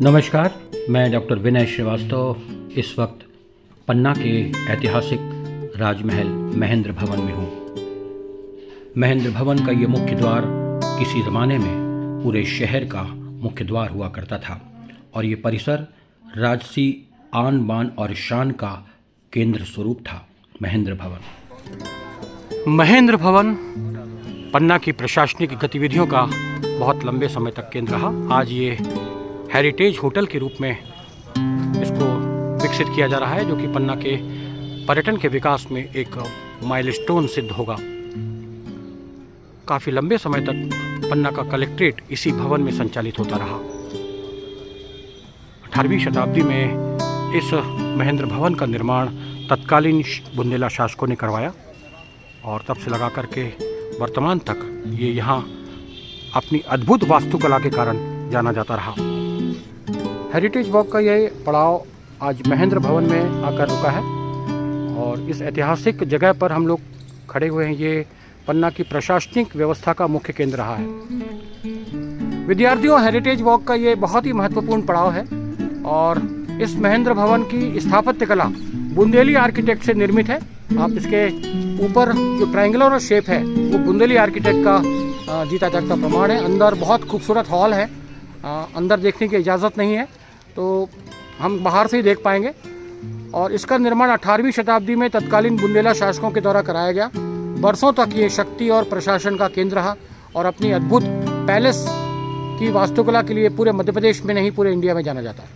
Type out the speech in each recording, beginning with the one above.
नमस्कार, मैं डॉक्टर विनय श्रीवास्तव इस वक्त पन्ना के ऐतिहासिक राजमहल महेंद्र भवन में हूँ। महेंद्र भवन का ये मुख्य द्वार किसी ज़माने में पूरे शहर का मुख्य द्वार हुआ करता था और ये परिसर राजसी आन बान और शान का केंद्र स्वरूप था। महेंद्र भवन पन्ना की प्रशासनिक गतिविधियों का बहुत लंबे समय तक केंद्र रहा। आज ये हेरिटेज होटल के रूप में इसको विकसित किया जा रहा है, जो कि पन्ना के पर्यटन के विकास में एक माइलस्टोन सिद्ध होगा। काफ़ी लंबे समय तक पन्ना का कलेक्ट्रेट इसी भवन में संचालित होता रहा। 18वीं शताब्दी में इस महेंद्र भवन का निर्माण तत्कालीन बुंदेला शासकों ने करवाया और तब से लगा करके वर्तमान तक ये यहाँ अपनी अद्भुत वास्तुकला के कारण जाना जाता रहा। हेरिटेज वॉक का यह पड़ाव आज महेंद्र भवन में आकर रुका है और इस ऐतिहासिक जगह पर हम लोग खड़े हुए हैं। ये पन्ना की प्रशासनिक व्यवस्था का मुख्य केंद्र रहा है। विद्यार्थियों, हेरिटेज वॉक का ये बहुत ही महत्वपूर्ण पड़ाव है और इस महेंद्र भवन की स्थापत्य कला बुंदेली आर्किटेक्ट से निर्मित है। आप इसके ऊपर जो ट्रायंगुलर शेप है वो बुंदेली आर्किटेक्ट का जीता जागता प्रमाण है। अंदर बहुत खूबसूरत हॉल है, अंदर देखने की इजाज़त नहीं है तो हम बाहर से ही देख पाएंगे। और इसका निर्माण 18वीं शताब्दी में तत्कालीन बुंदेला शासकों के द्वारा कराया गया। बरसों तक ये शक्ति और प्रशासन का केंद्र रहा और अपनी अद्भुत पैलेस की वास्तुकला के लिए पूरे मध्य प्रदेश में नहीं पूरे इंडिया में जाना जाता है।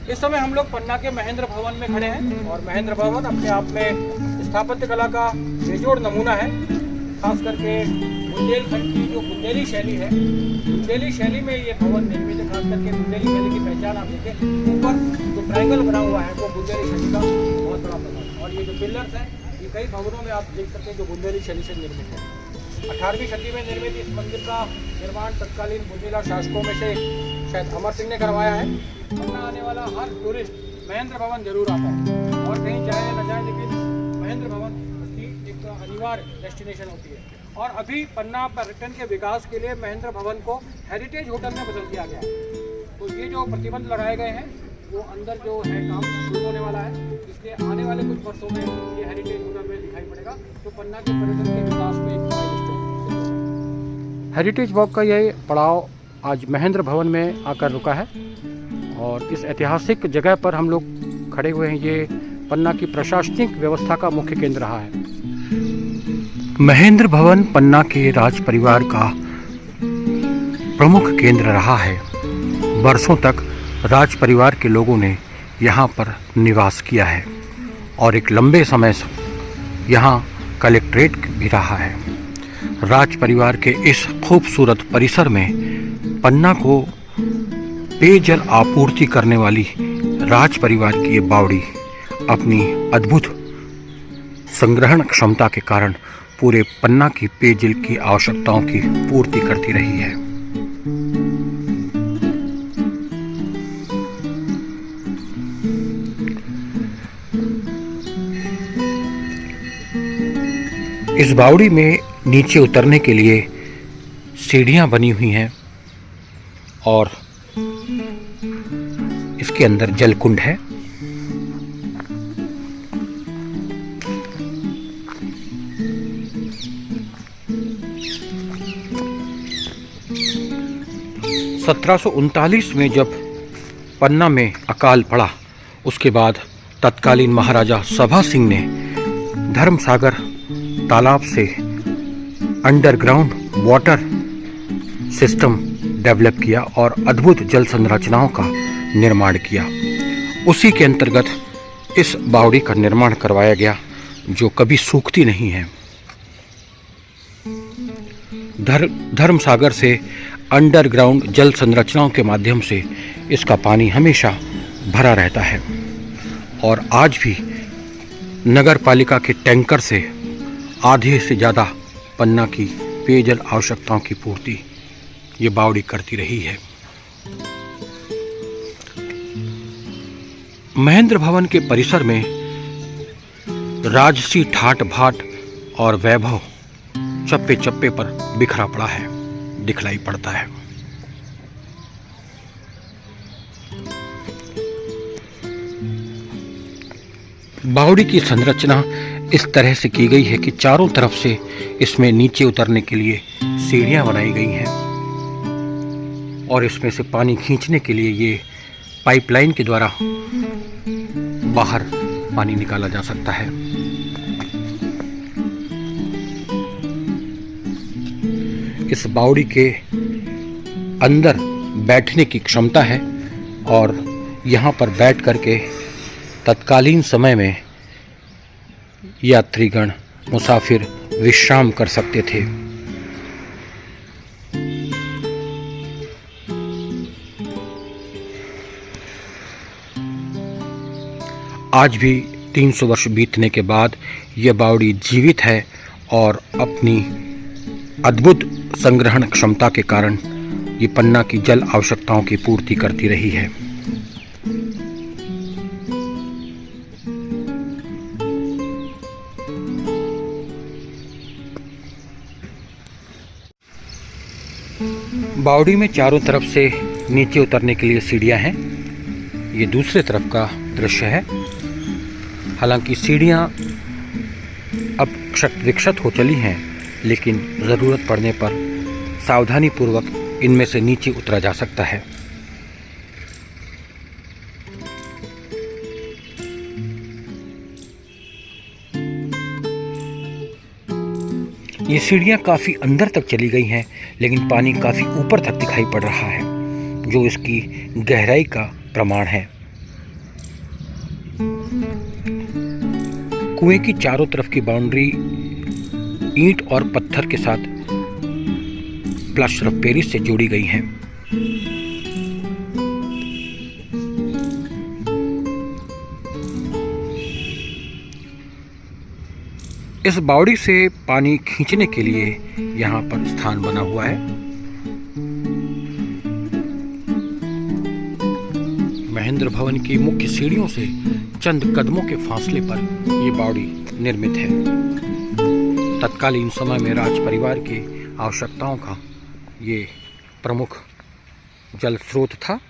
इस समय हम लोग पन्ना के महेंद्र भवन में खड़े हैं और महेंद्र भवन अपने आप में स्थापत्य कला का बेजोड़ नमूना है। खास करके बुंदेलखंड की जो बुंदेली शैली है, बुंदेली शैली में ये भवन निर्मित है। खास करके बुंदेली शैली की पहचान आप देखें, ऊपर जो ट्रायंगल बना हुआ है वो बुंदेली शैली का बहुत बड़ा प्रभाव है। और ये जो पिलर्स हैं ये कई भवनों में आप देख सकते हैं जो बुंदेली शैली से निर्मित है। 18वीं सदी में निर्मित इस मंदिर का निर्माण तत्कालीन बुंदेला शासकों में से शायद अमर सिंह ने करवाया है। पन्ना आने वाला हर टूरिस्ट महेंद्र भवन जरूर आता है और कहीं जाए न जाए लेकिन महेंद्र भवन उसकी एक अनिवार्य डेस्टिनेशन होती है। और अभी पन्ना पर्यटन के विकास के लिए महेंद्र भवन को हेरिटेज होटल में बदल दिया गया है। तो ये जो प्रतिबंध लगाए गए हैं वो अंदर जो है काम शुरू होने वाला है, इसलिए आने वाले कुछ वर्षों में ये हेरिटेज होटल में दिखाई पड़ेगा। तो पन्ना के पर्यटन के विकास में एक माइलस्टोन। हेरिटेज वॉक का यह पड़ाव आज महेंद्र भवन में आकर रुका है और इस ऐतिहासिक जगह पर हम लोग खड़े हुए हैं। ये पन्ना की प्रशासनिक व्यवस्था का मुख्य केंद्र रहा है। महेंद्र भवन पन्ना के राज परिवार का प्रमुख केंद्र रहा है। वर्षों तक राज परिवार के लोगों ने यहाँ पर निवास किया है और एक लंबे समय से यहाँ कलेक्ट्रेट भी रहा है। राज परिवार के इस खूबसूरत परिसर में पन्ना को पेयजल आपूर्ति करने वाली राज परिवार की ये बावड़ी अपनी अद्भुत संग्रहण क्षमता के कारण पूरे पन्ना की पेयजल की आवश्यकताओं की पूर्ति करती रही है। इस बावड़ी में नीचे उतरने के लिए सीढ़ियां बनी हुई हैं और इसके अंदर जलकुंड है। (1739) में जब पन्ना में अकाल पड़ा, उसके बाद तत्कालीन महाराजा सभा सिंह ने धर्मसागर तालाब से अंडरग्राउंड वाटर सिस्टम डेवलप किया और अद्भुत जल संरचनाओं का निर्माण किया। उसी के अंतर्गत इस बावड़ी का निर्माण करवाया गया जो कभी सूखती नहीं है। धर्मसागर से अंडरग्राउंड जल संरचनाओं के माध्यम से इसका पानी हमेशा भरा रहता है और आज भी नगर पालिका के टैंकर से आधे से ज़्यादा पन्ना की पेयजल आवश्यकताओं की पूर्ति ये बावड़ी करती रही है। महेंद्र भवन के परिसर में राजसी ठाट भाट और वैभव चप्पे चप्पे पर बिखरा पड़ा है, दिखलाई पड़ता है। बावड़ी की संरचना इस तरह से की गई है कि चारों तरफ से इसमें नीचे उतरने के लिए सीढ़ियां बनाई गई हैं और इसमें से पानी खींचने के लिए ये पाइपलाइन के द्वारा बाहर पानी निकाला जा सकता है। इस बावड़ी के अंदर बैठने की क्षमता है और यहाँ पर बैठ करके तत्कालीन समय में यात्रीगण मुसाफिर विश्राम कर सकते थे। आज भी 300 वर्ष बीतने के बाद यह बावड़ी जीवित है और अपनी अद्भुत संग्रहण क्षमता के कारण ये पन्ना की जल आवश्यकताओं की पूर्ति करती रही है। बावड़ी में चारों तरफ से नीचे उतरने के लिए सीढ़ियां हैं। ये दूसरे तरफ का दृश्य है। हालांकि सीढ़ियां अब क्षत विक्षत हो चली हैं, लेकिन ज़रूरत पड़ने पर सावधानी पूर्वक इनमें से नीचे उतरा जा सकता है। ये सीढ़ियां काफ़ी अंदर तक चली गई हैं, लेकिन पानी काफ़ी ऊपर तक दिखाई पड़ रहा है, जो इसकी गहराई का प्रमाण है। कुएं की चारों तरफ की बाउंड्री ईंट और पत्थर के साथ प्लास्टर ऑफ पेरिस से जोड़ी गई हैं। इस बावड़ी से पानी खींचने के लिए यहाँ पर स्थान बना हुआ है। महेंद्र भवन की मुख्य सीढ़ियों से चंद कदमों के फासले पर ये बावड़ी निर्मित है। तत्कालीन समय में राज परिवार की आवश्यकताओं का ये प्रमुख जल स्रोत था।